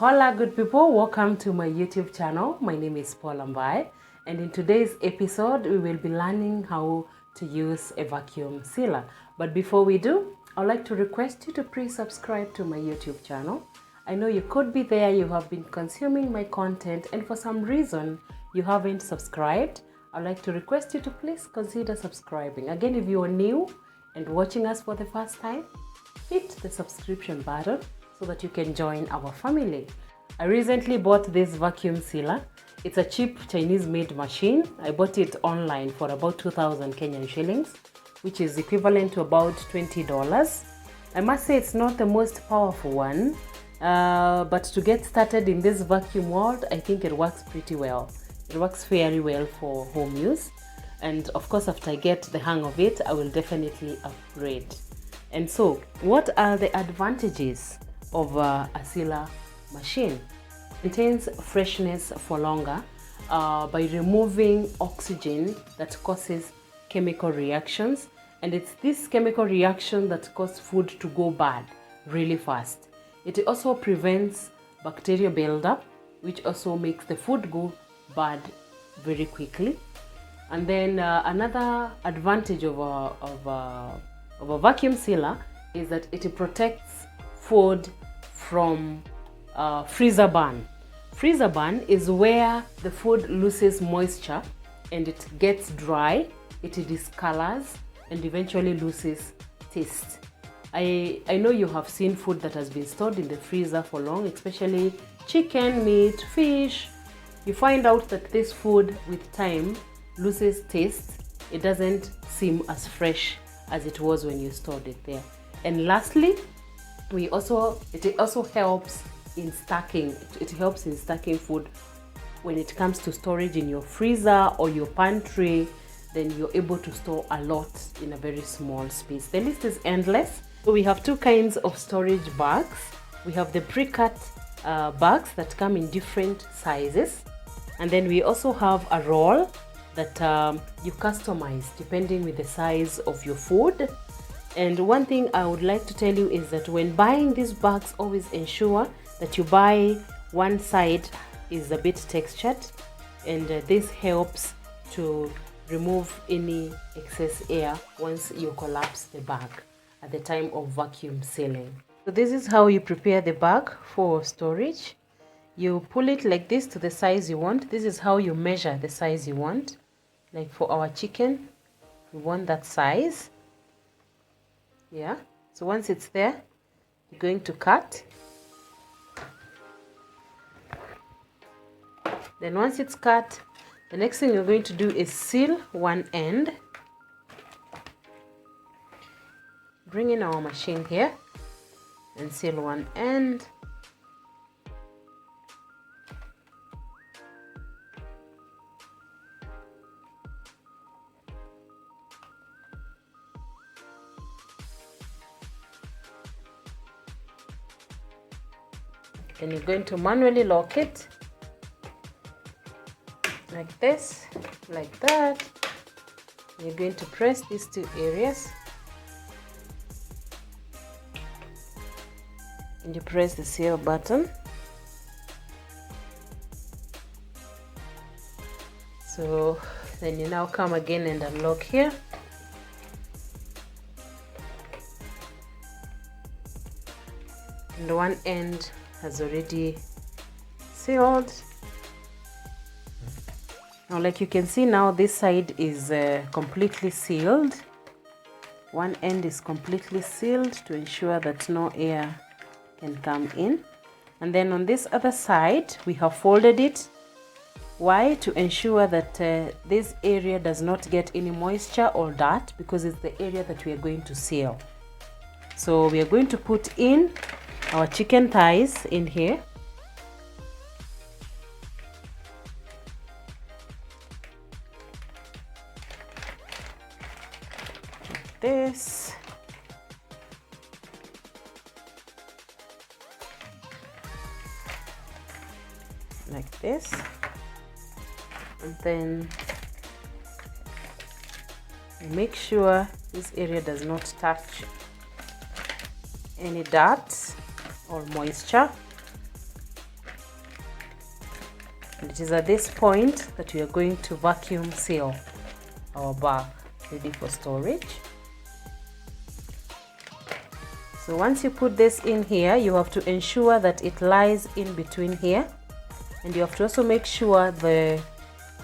Hola good people, welcome to my YouTube channel. My name is Paul Ambai, and in today's episode we will be learning how to use a vacuum sealer. But before we do, I'd like to request you to please subscribe to my YouTube channel. I know you could be there, you have been consuming my content, and for some reason you haven't subscribed. I'd like to request you to please consider subscribing. Again, if you are new and watching us for the first time, hit the subscription button so that you can join our family. I recently bought this vacuum sealer. It's a cheap Chinese made machine. I bought it online for about 2,000 Kenyan shillings, which is equivalent to about $20. I must say it's not the most powerful one, but to get started in this vacuum world, I think it works pretty well. It works fairly well for home use. And of course, after I get the hang of it, I will definitely upgrade. And so, what are the advantages of a sealer machine? It maintains freshness for longer by removing oxygen that causes chemical reactions. And it's this chemical reaction that causes food to go bad really fast. It also prevents bacteria buildup, which also makes the food go bad very quickly. And then another advantage of a vacuum sealer is that it protects food from freezer burn. Freezer burn is where the food loses moisture and it gets dry, it discolors, and eventually loses taste. I know you have seen food that has been stored in the freezer for long, especially chicken, meat, fish. You find out that this food with time loses taste. It doesn't seem as fresh as it was when you stored it there. And lastly, it also helps in stacking. It helps in stacking food when it comes to storage in your freezer or your pantry. Then you're able to store a lot in a very small space. The list is endless. So we have two kinds of storage bags. We have the pre-cut bags that come in different sizes, and then we also have a roll that you customize depending with the size of your food. And one thing I would like to tell you is that when buying these bags, always ensure that you buy one side is a bit textured, and this helps to remove any excess air once you collapse the bag at the time of vacuum sealing. So this is how you prepare the bag for storage. You pull it like this to the size you want. This is how you measure the size you want. Like for our chicken, we want that size. Yeah, so once it's there, you're going to cut. Then once it's cut, the next thing you're going to do is seal one end. Bring in our machine here and seal one end. Then you're going to manually lock it like this, like that. You're going to press these two areas and you press the seal button. So then you now come again and unlock here. And one end has already sealed. Now, like you can see now, this side is completely sealed. One end is completely sealed to ensure that no air can come in. And then on this other side, we have folded it. Why? To ensure that this area does not get any moisture or dirt, because it's the area that we are going to seal. So we are going to put in our chicken thighs in here. Like this. Like this. And then make sure this area does not touch any dirt or moisture. And it is at this point that we are going to vacuum seal our bag ready for storage. So once you put this in here, you have to ensure that it lies in between here, and you have to also make sure the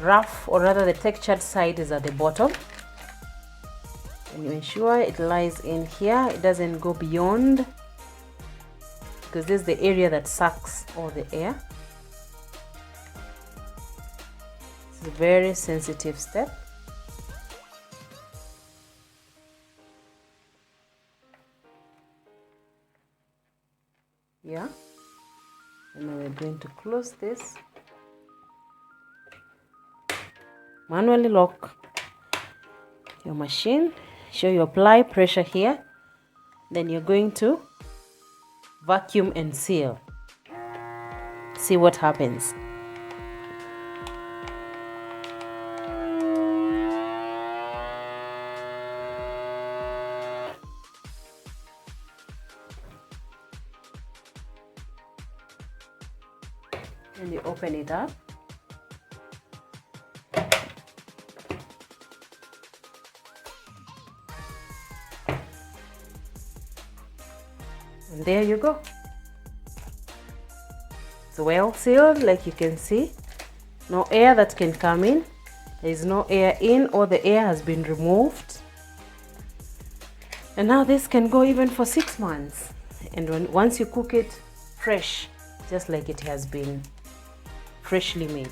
rough, or rather the textured side, is at the bottom, and you ensure it lies in here. It doesn't go beyond, because this is the area that sucks all the air. It's a very sensitive step. Yeah, and now we're going to close this. Manually lock your machine. Sure you apply pressure here. Then you're going to vacuum and seal. See what happens. And you open it up. And there you go. It's well sealed, like you can see. No air that can come in. There is no air in, or the air has been removed. And now this can go even for 6 months. And once you cook it fresh, just like it has been freshly made.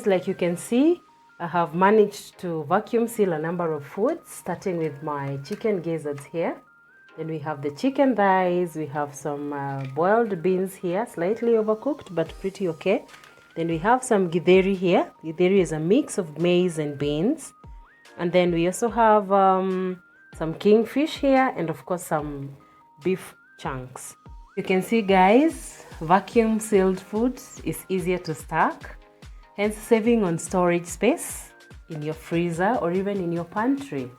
Like you can see, I have managed to vacuum seal a number of foods, starting with my chicken gizzards here. Then we have the chicken thighs, we have some boiled beans here, slightly overcooked but pretty okay. Then we have some githeri here. Githeri is a mix of maize and beans. And then we also have some kingfish here, and of course some beef chunks. You can see, guys, vacuum sealed food is easier to stack. hence saving on storage space in your freezer or even in your pantry.